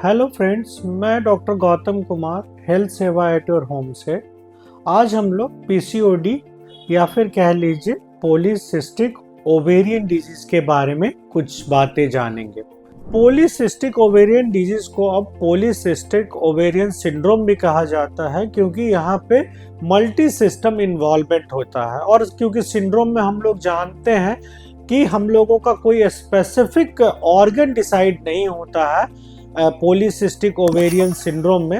Hello friends, मैं doctor Gautam Kumar, health सेवा at your home से आज हम लोग पीसीओडी या फिर कह लीजिए पॉलीसिस्टिक ओवेरियन डिजीज के बारे में कुछ बातें जानेंगे। पॉलीसिस्टिक ओवेरियन डिजीज को अब पॉलीसिस्टिक ओवेरियन सिंड्रोम भी कहा जाता है, क्योंकि यहाँ पे मल्टी सिस्टम इन्वॉल्वमेंट होता है। और क्योंकि सिंड्रोम में हम लोग जानते हैं कि हम लोगों का कोई स्पेसिफिक ऑर्गन डिसाइड नहीं होता है पॉलीसिस्टिक ओवेरियन सिंड्रोम में,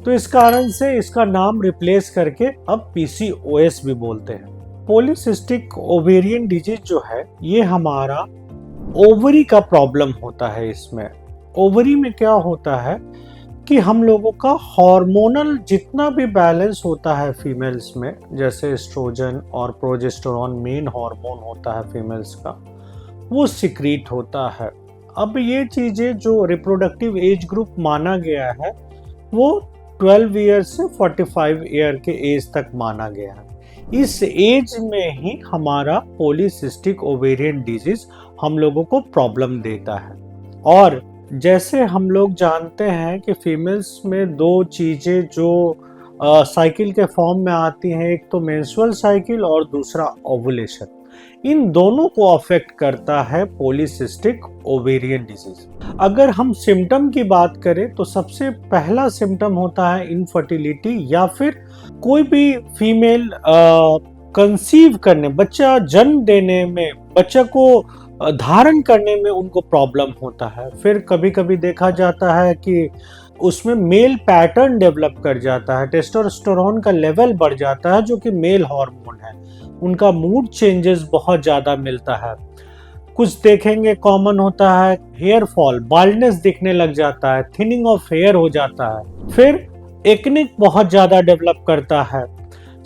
तो इस कारण से इसका नाम रिप्लेस करके अब पीसीओएस भी बोलते हैं। पॉलीसिस्टिक ओवेरियन डिजीज जो है ये हमारा ओवरी का प्रॉब्लम होता है। इसमें ओवरी में क्या होता है कि हम लोगों का हार्मोनल जितना भी बैलेंस होता है फीमेल्स में, जैसे एस्ट्रोजन और प्रोजेस्टेरोन मेन हार्मोन होता है फीमेल्स का, वो सिक्रीट होता है। अब ये चीज़ें जो रिप्रोडक्टिव एज ग्रुप माना गया है वो 12 ईयर से 45 ईयर के एज तक माना गया है। इस एज में ही हमारा पॉलीसिस्टिक ओवेरियन डिजीज हम लोगों को प्रॉब्लम देता है। और जैसे हम लोग जानते हैं कि फीमेल्स में दो चीज़ें जो साइकिल के फॉर्म में आती हैं, एक तो मेंस्ट्रुअल साइकिल और दूसरा ओवुलेशन। इन दोनों को अफेक्ट करता है पॉलीसिस्टिक ओवेरियन डिजीज। अगर हम सिम्टम की बात करें तो सबसे पहला सिम्टम होता है इनफर्टिलिटी, या फिर कोई भी फीमेल कंसीव करने, बच्चा जन्म देने में, बच्चा को धारण करने में उनको प्रॉब्लम होता है। फिर कभी कभी देखा जाता है कि उसमें मेल पैटर्न डेवलप कर जाता है, टेस्टोस्टेरोन का लेवल बढ़ जाता है जो कि मेल हार्मोन है। उनका मूड चेंजेस बहुत ज़्यादा मिलता है। कुछ देखेंगे कॉमन होता है हेयर फॉल, बाल्डनेस दिखने लग जाता है, थिनिंग ऑफ हेयर हो जाता है। फिर एक्निक बहुत ज़्यादा डेवलप करता है।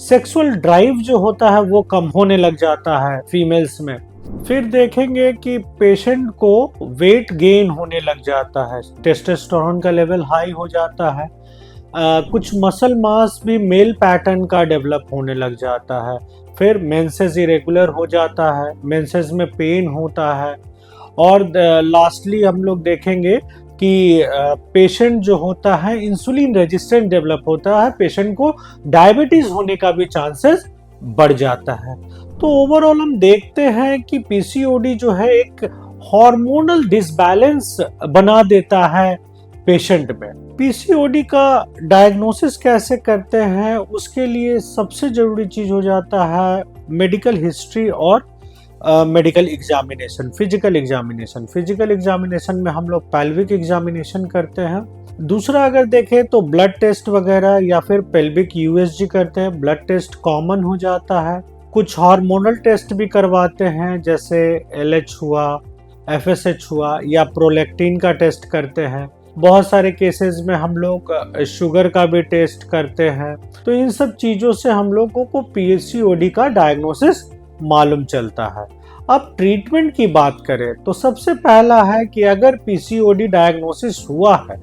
सेक्सुअल ड्राइव जो होता है वो कम होने लग जाता है फीमेल्स में। फिर देखेंगे कि पेशेंट को वेट गेन होने लग जाता है, टेस्टोस्टेरोन का लेवल हाई हो जाता है। कुछ मसल मास भी मेल पैटर्न का डेवलप होने लग जाता है। फिर मेंसेस इरेगुलर हो जाता है, मेंसेस में पेन होता है। और लास्टली हम लोग देखेंगे कि पेशेंट जो होता है इंसुलिन रेजिस्टेंट डेवलप होता है, पेशेंट को डायबिटीज होने का भी चांसेस बढ़ जाता है। तो ओवरऑल हम देखते हैं कि पीसीओडी जो है एक हार्मोनल डिसबैलेंस बना देता है पेशेंट में। पीसीओडी का डायग्नोसिस कैसे करते हैं, उसके लिए सबसे जरूरी चीज हो जाता है मेडिकल हिस्ट्री और medical examination, physical examination. Physical examination में हम लोग पेल्विक एग्जामिनेशन करते हैं। दूसरा अगर देखें तो ब्लड टेस्ट वगैरह या फिर पेल्विक यूएसजी करते हैं। ब्लड टेस्ट कॉमन हो जाता है। कुछ हार्मोनल टेस्ट भी करवाते हैं, जैसे एलएच हुआ, एफएसएच हुआ, या प्रोलैक्टिन का टेस्ट करते हैं। बहुत सारे केसेस में हम लोग शुगर का भी टेस्ट करते हैं। तो इन सब चीज़ों से हम लोगों को पीसीओडी का डायग्नोसिस मालूम चलता है। अब ट्रीटमेंट की बात करें तो सबसे पहला है कि अगर पीसीओडी डायग्नोसिस हुआ है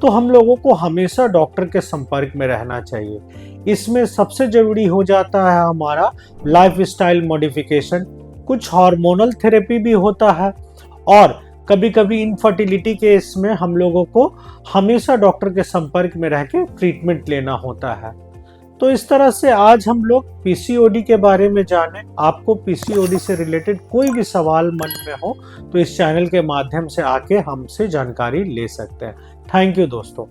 तो हम लोगों को हमेशा डॉक्टर के संपर्क में रहना चाहिए। इसमें सबसे जरूरी हो जाता है हमारा लाइफस्टाइल मॉडिफिकेशन। कुछ हार्मोनल थेरेपी भी होता है, और कभी कभी इनफर्टिलिटी केस में हम लोगों को हमेशा डॉक्टर के संपर्क में रह के ट्रीटमेंट लेना होता है। तो इस तरह से आज हम लोग पीसीओडी के बारे में जाने। आपको पीसीओडी से रिलेटेड कोई भी सवाल मन में हो तो इस चैनल के माध्यम से आके हमसे जानकारी ले सकते हैं। थैंक यू दोस्तों।